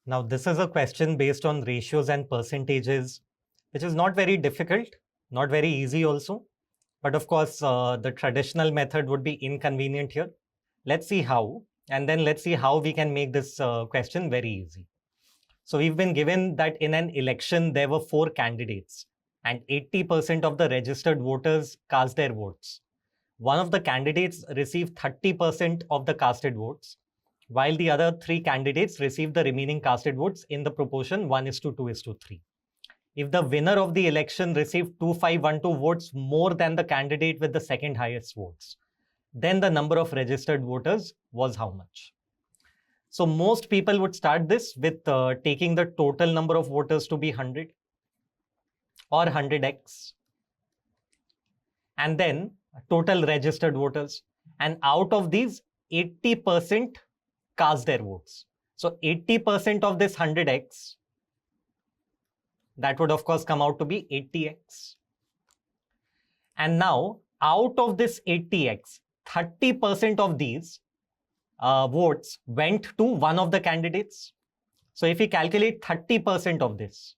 Now, this is a question based on ratios and percentages, which is not very difficult, not very easy also. But of course, the traditional method would be inconvenient here. Let's see how, and then let's see how we can make this question very easy. So we've been given that in an election, there were 4 candidates and 80% of the registered voters cast their votes. One of the candidates received 30% of the casted votes, while the other 3 candidates received the remaining casted votes in the proportion 1:2:3. If the winner of the election received 2512 votes more than the candidate with the second highest votes, then the number of registered voters was how much? So most people would start this with taking the total number of voters to be 100 or 100x, and then total registered voters. And out of these, 80% cast their votes. So 80% of this 100x, that would of course come out to be 80x. And now out of this 80x, 30% of these votes went to one of the candidates. So if we calculate 30% of this,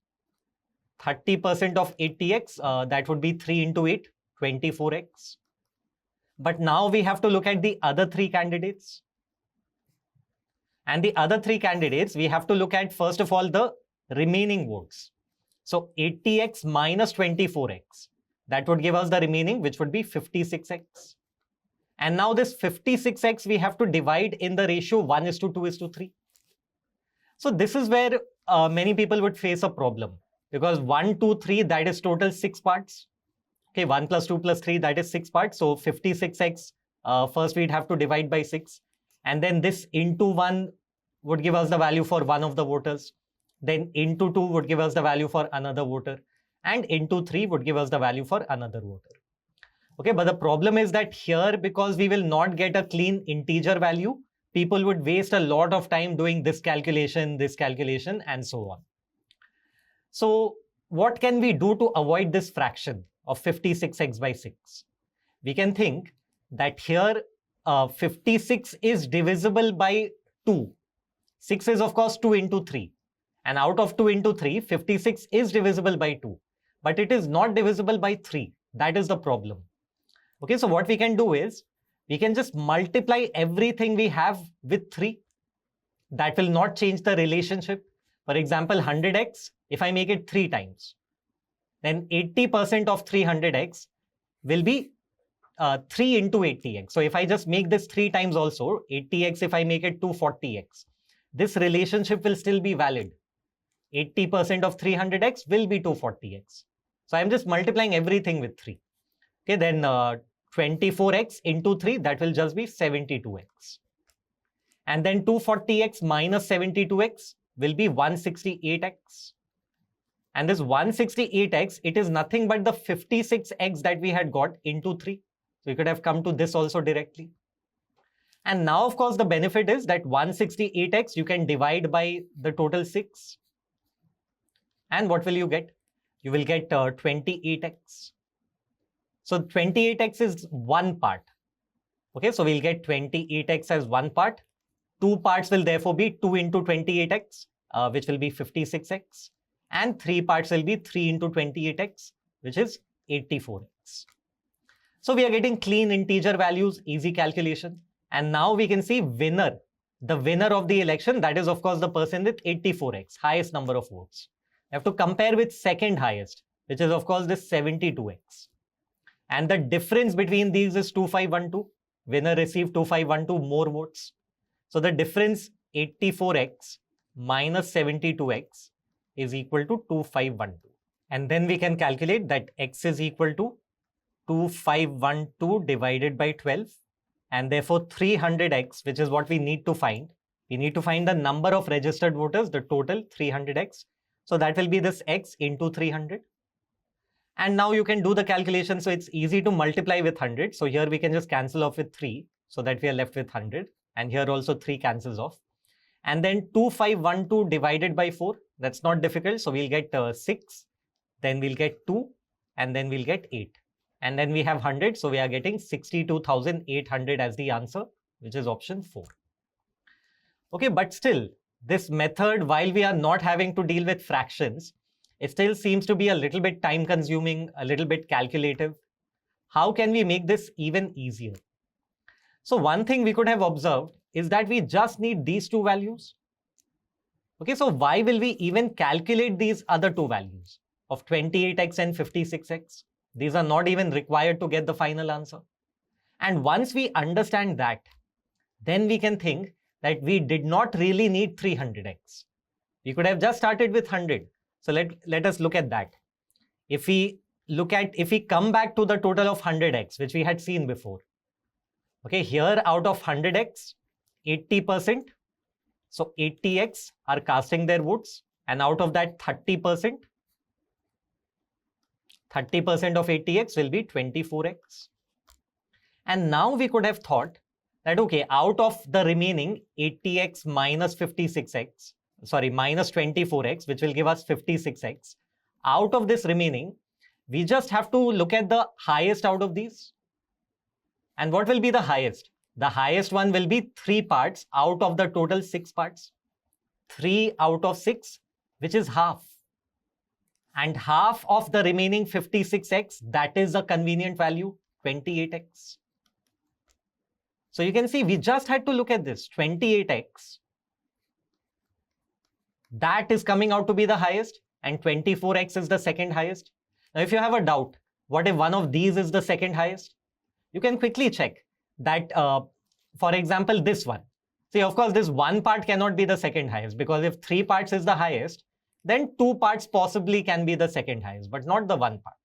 30% of 80x, that would be 3 into 8, 24x. But now we have to look at the other 3 candidates. And the other 3 candidates, we have to look at first of all the remaining votes. So 80x minus 24x, that would give us the remaining, which would be 56x. And now this 56x we have to divide in the ratio 1:2:3. So this is where many people would face a problem, because 1, 2, 3, that is total 6 parts. Okay, 1 plus 2 plus 3, that is 6 parts. So 56x, first we'd have to divide by 6. And then this into 1 would give us the value for one of the voters. Then into 2 would give us the value for another voter. And into 3 would give us the value for another voter. Okay, but the problem is that here, because we will not get a clean integer value, people would waste a lot of time doing this calculation, and so on. So what can we do to avoid this fraction of 56x by 6? We can think that here 56 is divisible by 2. 6 is of course 2 into 3. And out of 2 into 3, 56 is divisible by 2. But it is not divisible by 3. That is the problem. Okay, so what we can do is, we can just multiply everything we have with 3. That will not change the relationship. For example, 100x, if I make it 3 times, then 80% of 300x will be 3 into 80x. So if I just make this 3 times also, 80x, if I make it 240x, this relationship will still be valid. 80% of 300x will be 240x. So I'm just multiplying everything with 3. Okay, then 24x into 3, that will just be 72x. And then 240x minus 72x will be 168x. And this 168x, it is nothing but the 56x that we had got into 3. So we could have come to this also directly. And now, of course, the benefit is that 168x you can divide by the total 6. And what will you get? You will get 28x. So 28x is one part. Okay, so we'll get 28x as one part. 2 parts will therefore be 2 into 28x, which will be 56x. And 3 parts will be 3 into 28x, which is 84x. So we are getting clean integer values, easy calculation. And now we can see winner. The winner of the election, that is of course the person with 84x, highest number of votes. You have to compare with second highest, which is of course this 72x. And the difference between these is 2512. Winner received 2512 more votes. So the difference 84x minus 72x is equal to 2512. And then we can calculate that x is equal to 2512 divided by 12. And therefore 300x, which is what we need to find. We need to find the number of registered voters, the total 300x. So that will be this x into 300. And now you can do the calculation. So it's easy to multiply with 100. So here we can just cancel off with 3 so that we are left with 100. And here also 3 cancels off. And then 2512 divided by 4. That's not difficult. So we'll get 6. Then we'll get 2. And then we'll get 8. And then we have 100. So we are getting 62,800 as the answer, which is option 4. Okay, but still, this method, while we are not having to deal with fractions, it still seems to be a little bit time consuming, a little bit calculative. How can we make this even easier? So one thing we could have observed is that we just need these two values. Okay, so why will we even calculate these other two values of 28x and 56x? These are not even required to get the final answer. And once we understand that, then we can think that we did not really need 300x. We could have just started with 100. So let us look at that. If we come back to the total of 100x, which we had seen before. Okay, here out of 100x, 80%, so 80x are casting their votes, and out of that 30% of 80x will be 24x. And now we could have thought that, okay, out of the remaining 80x minus 56x, sorry, minus 24x, which will give us 56x, out of this remaining, we just have to look at the highest out of these. And what will be the highest? The highest one will be 3 parts out of the total 6 parts. 3 out of 6, which is half. And half of the remaining 56x, that is a convenient value, 28x. So you can see we just had to look at this, 28x. That is coming out to be the highest, and 24x is the second highest. Now, if you have a doubt, what if one of these is the second highest? You can quickly check that, for example, this one. See, of course, this one part cannot be the second highest, because if 3 parts is the highest, then 2 parts possibly can be the second highest, but not the 1 part.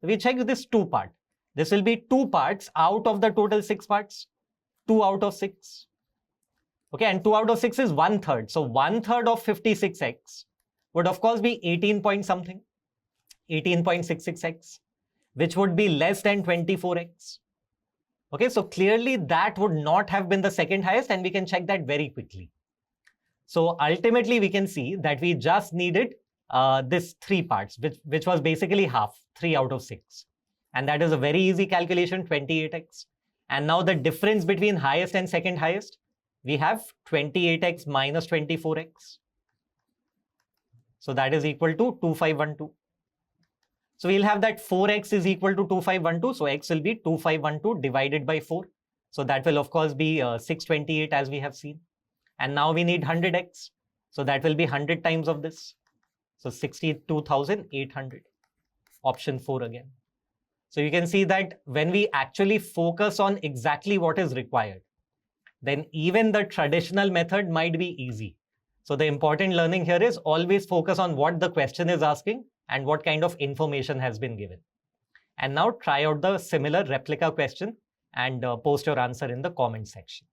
We check this 2 part. This will be 2 parts out of the total 6 parts. 2 out of 6. Okay, and 2 out of 6 is 1/3. So 1/3 of 56x would of course be 18 point something, 18.66x, which would be less than 24x. Okay, so clearly that would not have been the second highest, and we can check that very quickly. So ultimately we can see that we just needed this 3 parts, which was basically half, 3 out of 6. And that is a very easy calculation, 28x. And now the difference between highest and second highest, we have 28x minus 24x. So that is equal to 2512. So we'll have that 4x is equal to 2512. So x will be 2512 divided by 4. So that will of course be 628 as we have seen. And now we need 100x. So that will be 100 times of this. So 62,800. Option 4 again. So you can see that when we actually focus on exactly what is required, then even the traditional method might be easy. So the important learning here is always focus on what the question is asking and what kind of information has been given. And now try out the similar replica question and post your answer in the comment section.